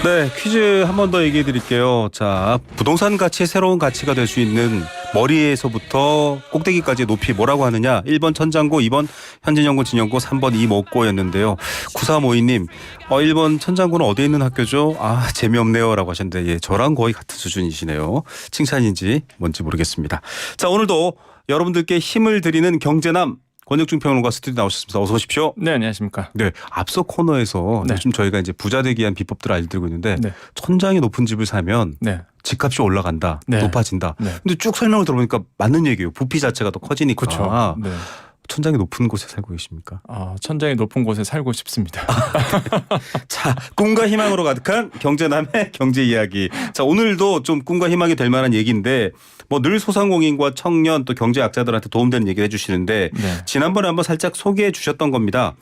네, 퀴즈 한 번 더 얘기해 드릴게요. 자, 부동산 가치의 새로운 가치가 될 수 있는 머리에서부터 꼭대기까지의 높이 뭐라고 하느냐? 1번 천장고, 2번 현진영고, 진영고, 3번 이목고였는데요. 9452님, 1번 천장고는 어디에 있는 학교죠? 아, 재미없네요. 라고 하셨는데, 예, 저랑 거의 같은 수준이시네요. 칭찬인지 뭔지 모르겠습니다. 자, 오늘도 여러분들께 힘을 드리는 경제남 권혁중 평론가 스튜디오 나오셨습니다. 어서 오십시오. 네, 안녕하십니까. 네, 앞서 코너에서 네. 요즘 저희가 이제 부자 되기 위한 비법들을 알려드리고 있는데 네. 천장이 높은 집을 사면 네. 집값이 올라간다, 네. 높아진다. 네. 근데 쭉 설명을 들어보니까 맞는 얘기예요. 부피 자체가 더 커지니까. 그렇죠. 네. 천장이 높은 곳에 살고 계십니까? 천장이 높은 곳에 살고 싶습니다. 자, 꿈과 희망으로 가득한 경제남의 경제 이야기. 자, 오늘도 좀 꿈과 희망이 될 만한 얘기인데 뭐 늘 소상공인과 청년 또 경제학자들한테 도움되는 얘기를 해주시는데 네. 지난번에 한번 살짝 소개해 주셨던 겁니다.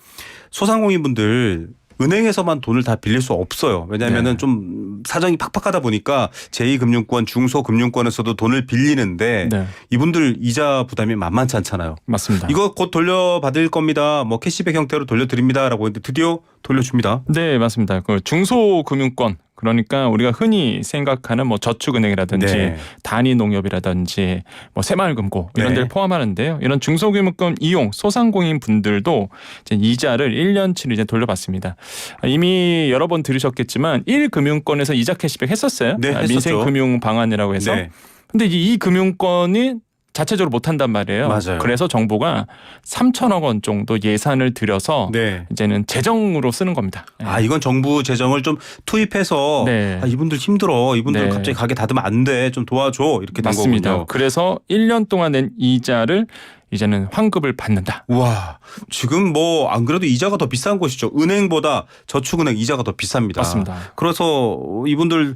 소상공인분들 은행에서만 돈을 다 빌릴 수 없어요. 왜냐하면은 네. 좀 사정이 팍팍하다 보니까 제2금융권, 중소금융권에서도 돈을 빌리는데 네. 이분들 이자 부담이 만만치 않잖아요. 맞습니다. 이거 곧 돌려받을 겁니다. 뭐 캐시백 형태로 돌려드립니다라고 했는데 드디어 돌려줍니다. 네, 맞습니다. 그 중소금융권, 그러니까 우리가 흔히 생각하는 뭐 저축은행이라든지 네. 단위농협이라든지 뭐 새마을금고 이런 네. 데를 포함하는데요. 이런 중소금융권 이용 소상공인 분들도 이제 이자를 1년치를 이제 돌려받습니다. 이미 여러 번 들으셨겠지만 1금융권에서 이자 캐시백 했었어요. 네, 했었죠. 민생금융 방안이라고 해서. 네. 근데 이제 이 금융권이 자체적으로 못한단 말이에요. 맞아요. 그래서 정부가 3천억 원 정도 예산을 들여서 네. 이제는 재정으로 쓰는 겁니다. 아, 이건 정부 재정을 좀 투입해서 네. 아, 이분들 힘들어. 이분들 네. 갑자기 가게 닫으면 안 돼. 좀 도와줘. 이렇게 된 맞습니다. 거군요. 그래서 1년 동안 낸 이자를 이제는 환급을 받는다. 우와, 지금 뭐 안 그래도 이자가 더 비싼 곳이죠. 은행보다 저축은행 이자가 더 비쌉니다. 맞습니다. 그래서 이분들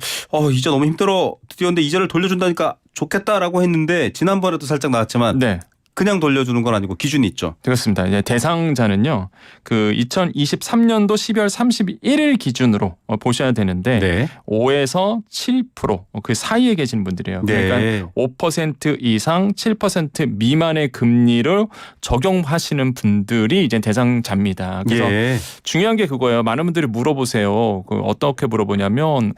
이자 너무 힘들어. 드디어 근데 이자를 돌려준다니까 좋겠다라고 했는데 지난번에도 살짝 나왔지만 네. 그냥 돌려주는 건 아니고 기준이 있죠. 그렇습니다. 이제 대상자는요. 그 2023년도 12월 31일 기준으로 보셔야 되는데 네. 5에서 7%그 사이에 계신 분들이에요. 그러니까 네. 5% 이상 7% 미만의 금리를 적용하시는 분들이 이제 대상자입니다. 그래서 예. 중요한 게 그거예요. 많은 분들이 물어보세요. 어떻게 물어보냐면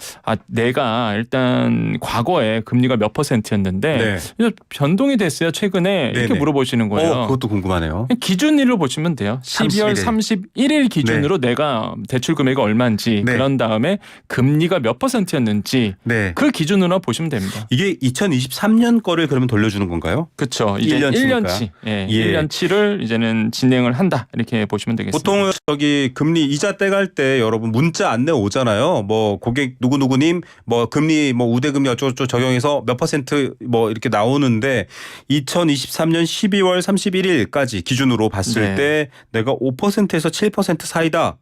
내가 일단 과거에 금리가 몇 %였는데 네. 변동이 됐어요. 최근에 이렇게 네네. 물어보시는 거예요. 그것도 궁금하네요. 기준일로 보시면 돼요. 12월 31일 기준으로 내가 대출 금액이 얼마인지 네. 그런 다음에 금리가 몇 %였는지 네. 그 기준으로 보시면 됩니다. 이게 2023년 거를 그러면 돌려주는 건가요? 그렇죠. 이제 1년치니까. 1년치를 이제는 진행을 한다. 이렇게 보시면 되겠습니다. 보통 저기 금리 이자 떼갈 때 여러분 문자 안내 오잖아요. 뭐 고객 누구누구님 뭐 금리 뭐 우대금리 어쩌고저쩌고 적용해서 몇 % 뭐 이렇게 나오는데 2023년 12월 31일까지 기준으로 봤을 네. 때 내가 5%에서 7% 사이다.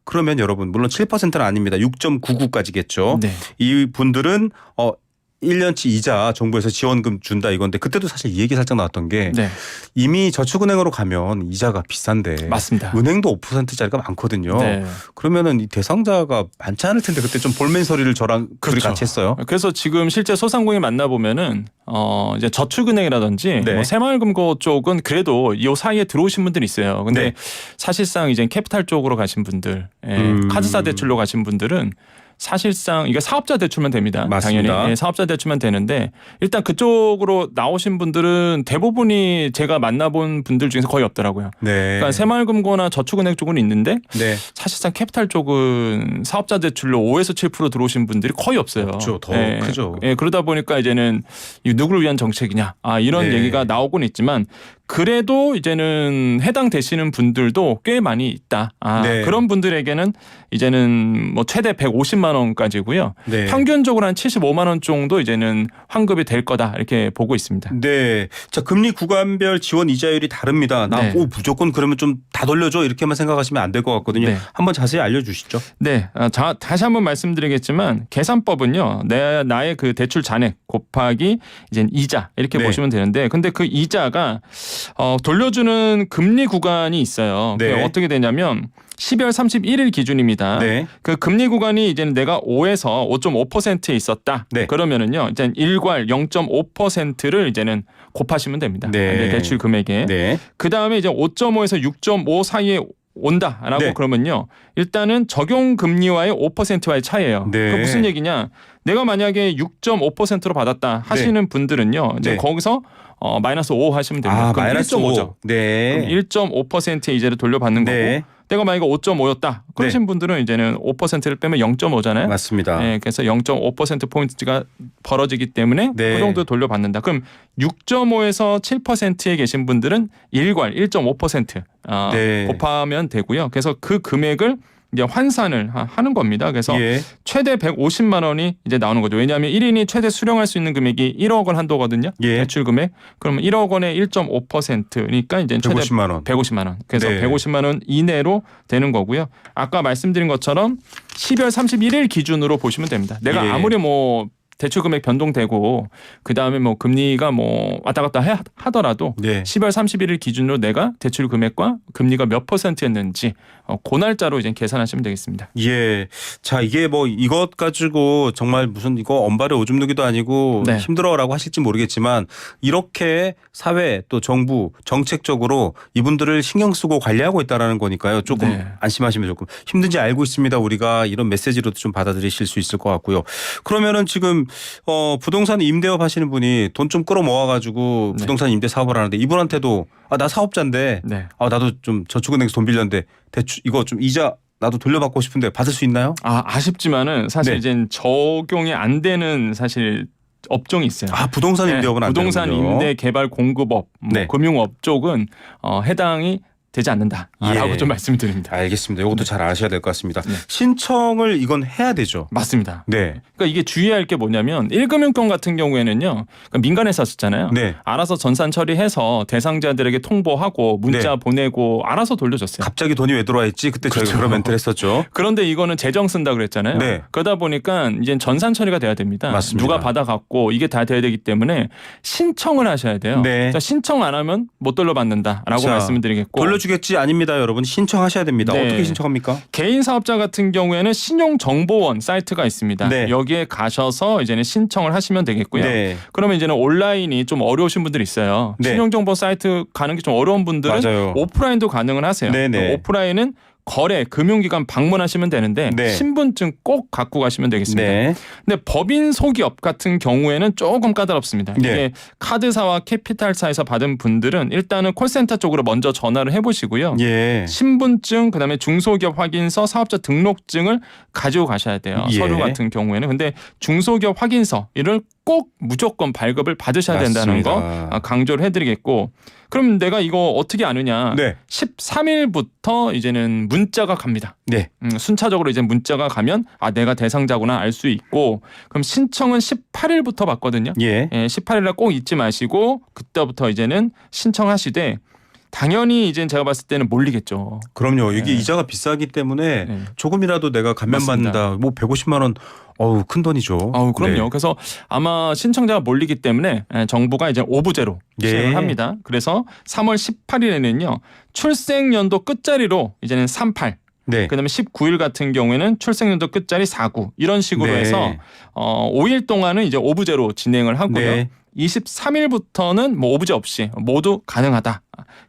그러면 여러분 물론 7%는 아닙니다. 6.99까지겠죠. 네. 이 분들은 1년치 이자 정부에서 지원금 준다 이건데 그때도 사실 이 얘기 살짝 나왔던 게 네. 이미 저축은행으로 가면 이자가 비싼데 맞습니다. 은행도 5%짜리가 많거든요. 네. 그러면은 이 대상자가 많지 않을 텐데 그때 좀 볼멘서리를 저랑 둘이 그렇죠. 같이 했어요. 그래서 지금 실제 소상공인 만나보면은 이제 저축은행이라든지 네. 뭐 새마을금고 쪽은 그래도 이 사이에 들어오신 분들이 있어요. 근데 네. 사실상 이제 캐피탈 쪽으로 가신 분들, 카드사 대출로 가신 분들은 사실상 이게 사업자 대출만 됩니다. 맞습니다. 당연히 사업자 대출만 되는데 일단 그쪽으로 나오신 분들은 대부분이 제가 만나본 분들 중에서 거의 없더라고요. 네. 그러니까 새마을금고나 저축은행 쪽은 있는데 네. 사실상 캐피탈 쪽은 사업자 대출로 5에서 7% 들어오신 분들이 거의 없어요. 없죠. 더 크죠. 그러다 보니까 이제는 이 누구를 위한 정책이냐 이런 네. 얘기가 나오곤 있지만 그래도 이제는 해당되시는 분들도 꽤 많이 있다. 네. 그런 분들에게는 이제는 뭐 최대 150만 원까지고요. 네. 평균적으로 한 75만 원 정도 이제는 환급이 될 거다 이렇게 보고 있습니다. 네. 자, 금리 구간별 지원 이자율이 다릅니다. 네. 무조건 그러면 좀 다 돌려줘 이렇게만 생각하시면 안 될 것 같거든요. 네. 한번 자세히 알려주시죠. 네, 다시 한번 말씀드리겠지만 계산법은요, 나의 그 대출 잔액 곱하기 이제 이자 이렇게 네. 보시면 되는데, 근데 그 이자가 돌려주는 금리 구간이 있어요. 네. 그게 어떻게 되냐면 12월 31일 기준입니다. 네. 그 금리 구간이 이제는 내가 5에서 5.5%에 있었다. 네. 그러면은요, 이제 일괄 0.5%를 이제는 곱하시면 됩니다. 네. 대출 금액에. 네. 그 다음에 이제 5.5에서 6.5 사이에 온다라고 네. 그러면요. 일단은 적용 금리와의 5%와의 차이예요. 네. 그 무슨 얘기냐? 내가 만약에 6.5%로 받았다 하시는 분들은요. 이제 네. 거기서 마이너스 5 하시면 됩니다. 그럼 마이너스 1.5죠. 네. 그럼 1.5%의 이자를 돌려받는 네. 거고 내가 만약에 5.5였다. 그러신 분들은 이제는 5%를 빼면 0.5잖아요. 맞습니다. 네, 그래서 0.5% 포인트가 벌어지기 때문에 네. 그 정도 돌려받는다. 그럼 6.5에서 7%에 계신 분들은 일괄 1.5% 네. 곱하면 되고요. 그래서 그 금액을 이제 환산을 하는 겁니다. 그래서 예. 최대 150만 원이 이제 나오는 거죠. 왜냐하면 1인이 최대 수령할 수 있는 금액이 1억 원 한도거든요. 예. 대출 금액. 그러면 1억 원의 1.5%니까 이제 최대 150만 원. 150만 원. 그래서 네. 150만 원 이내로 되는 거고요. 아까 말씀드린 것처럼 12월 31일 기준으로 보시면 됩니다. 내가 예. 아무리 뭐 대출 금액 변동되고 그다음에 뭐 금리가 뭐 왔다 갔다 하더라도 네. 10월 31일 기준으로 내가 대출 금액과 금리가 몇 %였는지 그 날짜로 이제 계산하시면 되겠습니다. 예. 자, 이게 뭐 이것 가지고 정말 무슨 이거 언발에 오줌 누기도 아니고 네. 힘들어라고 하실지 모르겠지만 이렇게 사회 또 정부 정책적으로 이분들을 신경 쓰고 관리하고 있다라는 거니까요. 조금 네. 안심하시면 조금 힘든지 알고 있습니다. 우리가 이런 메시지로도 좀 받아들이실 수 있을 것 같고요. 그러면은 지금 부동산 임대업 하시는 분이 돈 좀 끌어모아 가지고 네. 부동산 임대 사업을 하는데 이분한테도 나 사업자인데 네. 나도 좀 저축은행에서 돈 빌렸는데 대출 이거 좀 이자 나도 돌려받고 싶은데 받을 수 있나요? 아쉽지만은 사실 네. 이제 적용이 안 되는 사실 업종이 있어요. 부동산 임대업은 안 부동산 되는군요. 임대 개발 공급업, 네. 금융업 쪽은 해당이 되지 않는다라고 예. 좀 말씀드립니다. 알겠습니다. 이것도 잘 아셔야 될 것 같습니다. 네. 신청을 이건 해야 되죠. 맞습니다. 네. 그러니까 이게 주의할 게 뭐냐면 1금융권 같은 경우에는요. 그러니까 민간에서 썼잖아요. 네. 알아서 전산 처리해서 대상자들에게 통보하고 문자 네. 보내고 알아서 돌려줬어요. 갑자기 돈이 왜 들어와 있지? 그때 저희가 그렇죠. 그런 멘트를 했었죠. 그런데 이거는 재정 쓴다 그랬잖아요. 네. 그러다 보니까 이제 전산 처리가 돼야 됩니다. 맞습니다. 누가 받아갖고 이게 다 돼야 되기 때문에 신청을 하셔야 돼요. 네. 자, 신청 안 하면 못 돌려받는다라고 자, 말씀을 드리겠고 돌려주겠지 아닙니다, 여러분. 신청하셔야 됩니다. 네. 어떻게 신청합니까? 개인 사업자 같은 경우에는 신용정보원 사이트가 있습니다. 네. 여기에 가셔서 이제는 신청을 하시면 되겠고요. 네. 그러면 이제는 온라인이 좀 어려우신 분들이 있어요. 네. 신용정보 사이트 가는 게 좀 어려운 분들은 맞아요. 오프라인도 가능은 하세요. 네네. 오프라인은 거래, 금융기관 방문하시면 되는데 네. 신분증 꼭 갖고 가시면 되겠습니다. 네. 근데 법인 소기업 같은 경우에는 조금 까다롭습니다. 네. 이게 카드사와 캐피탈사에서 받은 분들은 일단은 콜센터 쪽으로 먼저 전화를 해보시고요. 예. 신분증, 그다음에 중소기업 확인서, 사업자 등록증을 가지고 가셔야 돼요. 예. 서류 같은 경우에는. 근데 중소기업 확인서 이를 꼭 무조건 발급을 받으셔야 된다는 거 맞습니다. 강조를 해드리겠고, 그럼 내가 이거 어떻게 아느냐? 네. 13일부터 이제는 문자가 갑니다. 네. 순차적으로 이제 문자가 가면 내가 대상자구나 알 수 있고, 그럼 신청은 18일부터 받거든요. 예. 18일날 꼭 잊지 마시고 그때부터 이제는 신청하시되, 당연히 이제 제가 봤을 때는 몰리겠죠. 그럼요. 이게 네. 이자가 비싸기 때문에 네. 조금이라도 내가 감면받는다. 뭐 150만 원. 큰 돈이죠. 그럼요. 네. 그래서 아마 신청자가 몰리기 때문에 정부가 이제 오부제로 예. 시행을 합니다. 그래서 3월 18일에는요. 출생연도 끝자리로 이제는 38. 네. 그다음에 19일 같은 경우에는 출생연도 끝자리 49. 이런 식으로 네. 해서 5일 동안은 이제 오부제로 진행을 하고요. 네. 23일부터는 뭐 오부제 없이 모두 가능하다.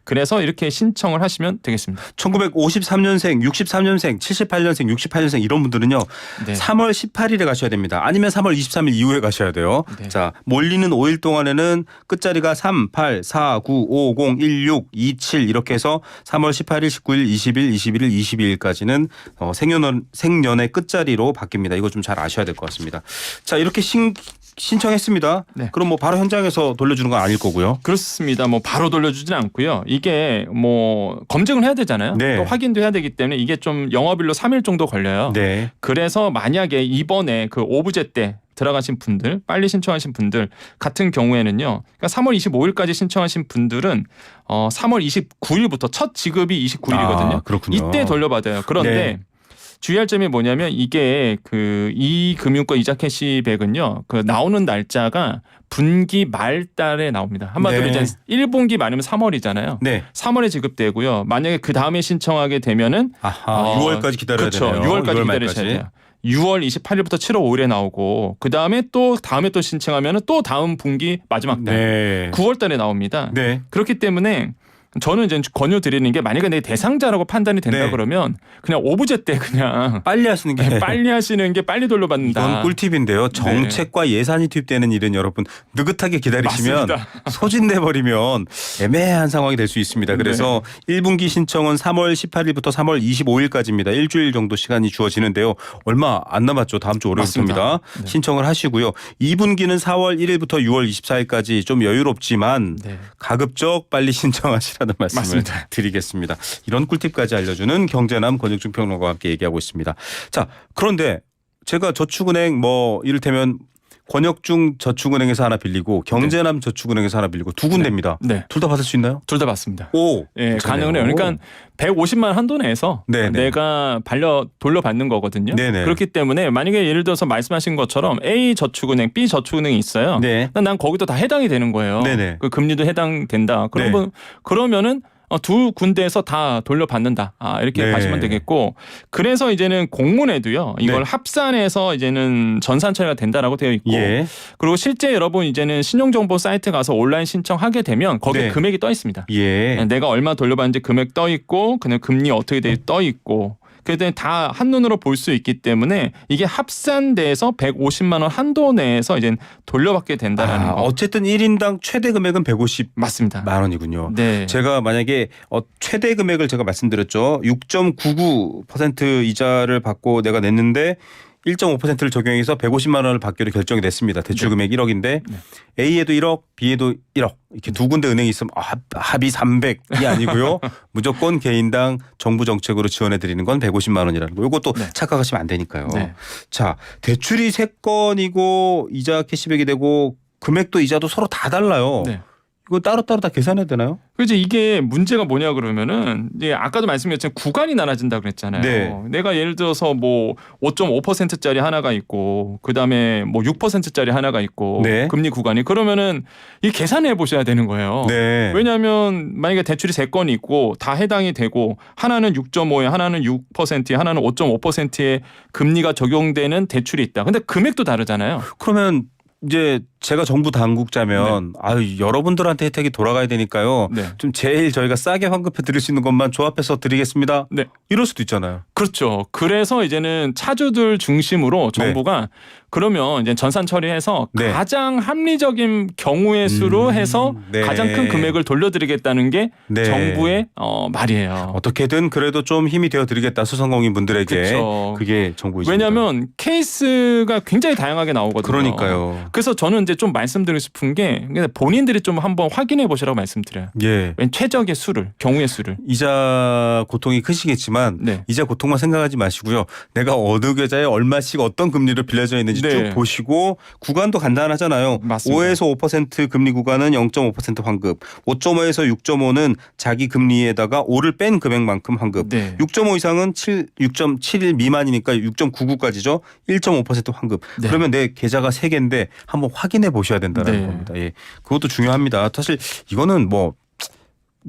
그래서 이렇게 신청을 하시면 되겠습니다. 1953년생, 63년생, 78년생, 68년생 이런 분들은요. 네. 3월 18일에 가셔야 됩니다. 아니면 3월 23일 이후에 가셔야 돼요. 네. 자, 몰리는 5일 동안에는 끝자리가 3, 8, 4, 9, 5, 0, 1, 6, 2, 7 이렇게 해서 3월 18일, 19일, 20일, 21일, 22일까지는 생년의 끝자리로 바뀝니다. 이거 좀 잘 아셔야 될 것 같습니다. 자, 이렇게 신청했습니다. 네. 그럼 뭐 바로 현장에서 돌려주는 건 아닐 거고요. 그렇습니다. 뭐 바로 돌려주진 않고요. 이게 뭐 검증을 해야 되잖아요. 네. 또 확인도 해야 되기 때문에 이게 좀 영업일로 3일 정도 걸려요. 네. 그래서 만약에 이번에 그 오부제 때 들어가신 분들, 빨리 신청하신 분들 같은 경우에는요. 그러니까 3월 25일까지 신청하신 분들은 3월 29일부터 첫 지급이 29일이거든요. 그렇군요. 이때 돌려받아요. 그런데 네. 주의할 점이 뭐냐면 이게 이 금융권 이자 캐시백은요. 그 나오는 날짜가 분기 말달에 나옵니다. 한마디로 네. 이제 1분기 말이면 3월이잖아요. 네. 3월에 지급되고요. 만약에 그 다음에 신청하게 되면은 6월까지 기다려야 그렇죠. 되네요. 6월까지 6월 기다리셔야 말까지. 돼요. 6월 28일부터 7월 5일에 나오고 그 다음에 또 신청하면은 또 다음 분기 마지막 달 네. 9월 달에 나옵니다. 네. 그렇기 때문에 저는 이제 권유드리는 게 만약에 내 대상자라고 판단이 된다 네. 그러면 그냥 오브제 때 그냥 빨리 하시는 게 빨리 하시는 게 빨리 돌려받는다. 이건 꿀팁인데요. 정책과 예산이 투입되는 일은 여러분 느긋하게 기다리시면 맞습니다. 소진돼 버리면 애매한 상황이 될 수 있습니다. 그래서 1분기 신청은 3월 18일부터 3월 25일까지입니다. 일주일 정도 시간이 주어지는데요. 얼마 안 남았죠. 다음 주 월요일부터입니다. 네. 신청을 하시고요. 2분기는 4월 1일부터 6월 24일까지 좀 여유롭지만 네. 가급적 빨리 신청하시라는 말씀을 맞습니다. 드리겠습니다. 이런 꿀팁까지 알려주는 경제남 권혁중 평론가와 함께 얘기하고 있습니다. 자, 그런데 제가 저축은행 뭐 이를테면 권혁중 저축은행에서 하나 빌리고 경제남 저축은행에서 하나 빌리고 두 군데입니다. 네. 둘 다 받을 수 있나요? 둘 다 받습니다. 오, 예, 괜찮네요. 가능은 해요. 그러니까 150만 한도 내에서 네네. 내가 돌려받는 거거든요. 네네. 그렇기 때문에 만약에 예를 들어서 말씀하신 것처럼 A 저축은행, B 저축은행이 있어요. 네. 난 거기도 다 해당이 되는 거예요. 네네. 그 금리도 해당된다. 그러면은 두 군데에서 다 돌려받는다. 이렇게 네. 가시면 되겠고, 그래서 이제는 공문에도요 이걸 네. 합산해서 이제는 전산 처리가 된다라고 되어 있고, 예. 그리고 실제 여러분 이제는 신용정보 사이트 가서 온라인 신청하게 되면 거기에 네. 금액이 떠 있습니다. 예. 내가 얼마 돌려받는지 금액 떠 있고, 그냥 금리 어떻게 돼 떠 있고, 그때 다 한눈으로 볼 수 있기 때문에 이게 합산돼서 150만 원 한도 내에서 이제 돌려받게 된다라는 거. 어쨌든 1인당 최대 금액은 150만 맞습니다. 원이군요. 네. 제가 만약에 최대 금액을 제가 말씀드렸죠. 6.99% 이자를 받고 내가 냈는데 1.5%를 적용해서 150만 원을 받기로 결정이 됐습니다. 대출 금액 1억인데 A에도 1억, B에도 1억 이렇게 두 군데 은행이 있으면 합의 300이 아니고요. 무조건 개인당 정부 정책으로 지원해 드리는 건 150만 원이라는 거. 이것도 착각하시면 안 되니까요. 네. 자, 대출이 3건이고 이자 캐시백이 되고 금액도 이자도 서로 다 달라요. 네. 이거 따로따로 다 계산해야 되나요? 그래서 이게 문제가 뭐냐 그러면은 이제 아까도 말씀드렸지만 구간이 나눠진다 그랬잖아요. 네. 내가 예를 들어서 뭐 5.5%짜리 하나가 있고, 그다음에 뭐 6%짜리 하나가 있고, 네. 금리 구간이, 그러면은 이 계산해 보셔야 되는 거예요. 네. 왜냐하면 만약에 대출이 3건이 있고 다 해당이 되고, 하나는 6.5에 하나는 6%에 하나는 5.5%의 금리가 적용되는 대출이 있다. 근데 금액도 다르잖아요. 그러면 이제 제가 정부 당국자면 여러분들한테 혜택이 돌아가야 되니까요. 네. 좀 제일 저희가 싸게 환급해 드릴 수 있는 것만 조합해서 드리겠습니다. 네. 이럴 수도 있잖아요. 그렇죠. 그래서 이제는 차주들 중심으로 정부가 그러면 이제 전산 처리해서 네. 가장 합리적인 경우의 수로 해서 네. 가장 큰 금액을 돌려드리겠다는 게 네. 정부의 말이에요. 어떻게든 그래도 좀 힘이 되어 드리겠다, 소상공인 분들에게. 그렇죠. 그게 정부이죠. 왜냐하면 케이스가 굉장히 다양하게 나오거든요. 그러니까요. 그래서 저는 이제 좀 말씀드리고 싶은 게 본인들이 좀 한번 확인해 보시라고 말씀드려요. 예. 최적의 수를, 경우의 수를. 이자 고통이 크시겠지만 네. 이자 고통만 생각하지 마시고요. 내가 어느 계좌에 얼마씩 어떤 금리로 빌려져 있는지 네. 쭉 보시고, 구간도 간단하잖아요. 맞습니다. 5에서 5% 금리 구간은 0.5% 환급, 5.5에서 6.5는 자기 금리에다가 5를 뺀 금액만큼 환급, 네. 6.5 이상은 6.71 미만이니까 6.99까지죠. 1.5% 환급. 네. 그러면 내 계좌가 3개인데 한번 확인해 보셔야 된다는 네. 겁니다. 예. 그것도 중요합니다. 사실 이거는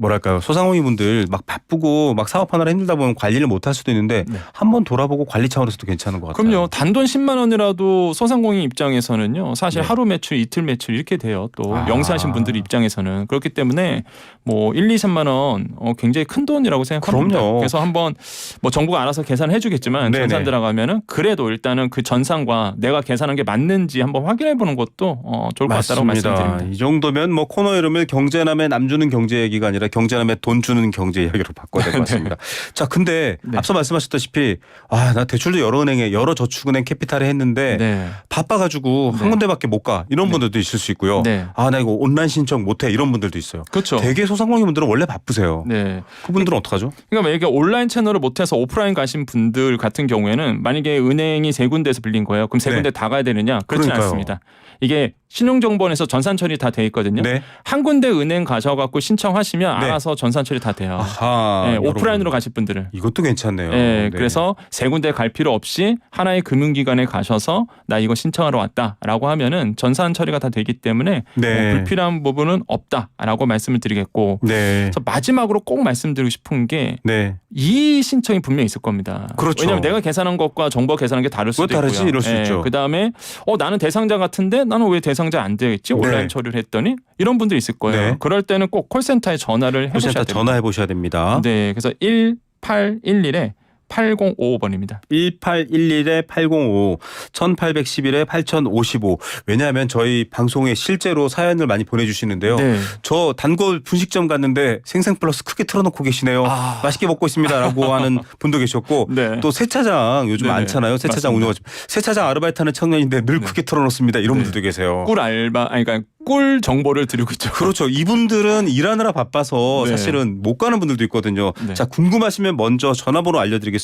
뭐랄까요, 소상공인 분들 막 바쁘고 막 사업하느라 힘들다 보면 관리를 못 할 수도 있는데 한번 돌아보고 관리 차원에서도 괜찮은 것 같아요. 그럼요. 단돈 10만 원이라도 소상공인 입장에서는요. 사실 하루 매출, 이틀 매출 이렇게 돼요. 또 영세하신 분들 입장에서는. 그렇기 때문에 뭐 1, 2, 3만 원 굉장히 큰 돈이라고 생각합니다. 그럼요. 그래서 한번 뭐 정부가 알아서 계산해 주겠지만 네네. 전산 들어가면은 그래도 일단은 그 전산과 내가 계산한 게 맞는지 한번 확인해 보는 것도 좋을 것 같다고 말씀드립니다. 이 정도면 뭐 코너 이름을 경제남의 남 주는 경제 얘기가 아니라 경제남의 돈 주는 경제 이야기로 바꿔야 될 것 같습니다. 자, 근데 앞서 말씀하셨다시피 나 대출도 여러 은행에, 여러 저축은행 캐피탈에 했는데 네. 바빠가지고 한 군데밖에 못 가, 이런 분들도 있을 수 있고요. 네. 나 이거 온라인 신청 못해, 이런 분들도 있어요. 그렇죠. 되게 소상공인 분들은 원래 바쁘세요. 네. 그분들은 어떡하죠? 그러니까 만약에 온라인 채널을 못해서 오프라인 가신 분들 같은 경우에는 만약에 은행이 3군데에서 빌린 거예요. 그럼 3군데 다 가야 되느냐? 그렇지 그러니까요. 않습니다. 이게 신용정보원에서 전산 처리 다 돼 있거든요. 네. 한 군데 은행 가셔갖고 신청하시면 네. 알아서 전산 처리 다 돼요. 아하, 네, 여러분. 오프라인으로 가실 분들은. 이것도 괜찮네요. 네, 그래서 3군데 갈 필요 없이 하나의 금융기관에 가셔서 나 이거 신청하러 왔다라고 하면은 전산 처리가 다 되기 때문에 네. 불필요한 부분은 없다라고 말씀을 드리겠고. 네. 그래서 마지막으로 꼭 말씀드리고 싶은 게 네. 이 신청이 분명히 있을 겁니다. 그렇죠. 왜냐하면 내가 계산한 것과 정부가 계산한 게 다를 수도 그거 다르지, 있고요. 이럴 수 있죠. 그다음에 나는 대상자 같은데 나는 왜 대상자 안 되어 있지? 네. 온라인 처리를 했더니 이런 분들이 있을 거예요. 네. 그럴 때는 꼭 콜센터에 전화를 해보셔야 콜센터 됩니다. 전화해 보셔야 됩니다. 네, 그래서 1811에 8055번입니다. 1811에 8055, 1811에 8055. 왜냐하면 저희 방송에 실제로 사연을 많이 보내주시는데요. 네. 저 단골 분식점 갔는데 생생플러스 크게 틀어놓고 계시네요. 아. 맛있게 먹고 있습니다라고 하는 분도 계셨고 네. 또 세차장 요즘 네네. 많잖아요. 세차장 맞습니다. 운영하시면 세차장 아르바이트하는 청년인데 늘 네. 크게 틀어놓습니다. 이런 네. 분들도 계세요. 꿀 알바, 아니 그러니까 꿀 정보를 드리고 있죠. 그렇죠. 이분들은 일하느라 바빠서 네. 사실은 못 가는 분들도 있거든요. 네. 자, 궁금하시면 먼저 전화번호 알려드리겠습니다.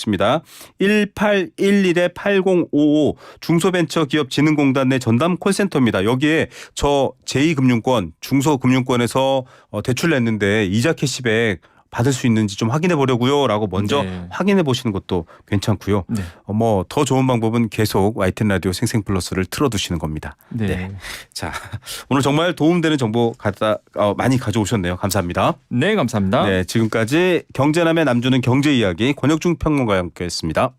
1811에 8055 중소벤처기업진흥공단 내 전담 콜센터입니다. 여기에 저 제2금융권, 중소금융권에서 대출 냈는데 이자 캐시백 받을 수 있는지 좀 확인해 보려고요. 라고 먼저 네. 확인해 보시는 것도 괜찮고요. 네. 뭐 더 좋은 방법은 계속 YTN 라디오 생생플러스를 틀어두시는 겁니다. 네. 네. 자, 오늘 정말 도움되는 정보 많이 가져오셨네요. 감사합니다. 네, 감사합니다. 네, 지금까지 경제남의 남주는 경제 이야기 권혁중 평론가와 함께했습니다.